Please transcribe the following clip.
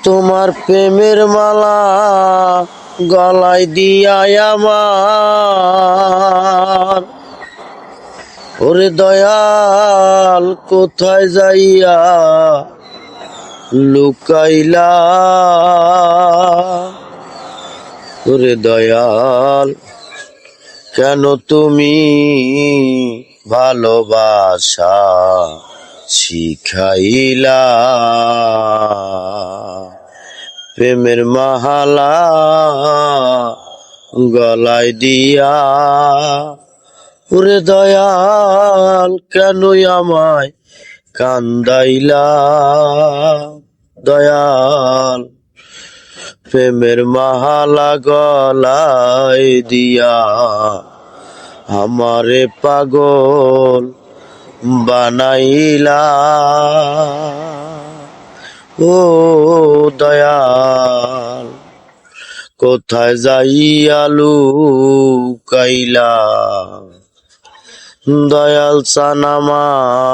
তোমার প্রেমের মালা গলায় দিয়াই আমার, ওরে দয়াল কোথায় যাইয়া লুকাইলা, ওরে দয়াল কেন তুমি ভালোবাসা শিখাইলা। প্রেমের মালা গলায় দিয়া, ওরে দয়াল কেন আমায় কান্দাইলা। দয়াল প্রেমের মালা গলায় দিয়া আমারে পাগল বানাইলা। ও দয়াল কোথায় যাইয়া লুকাইলা, দয়াল চান আমার।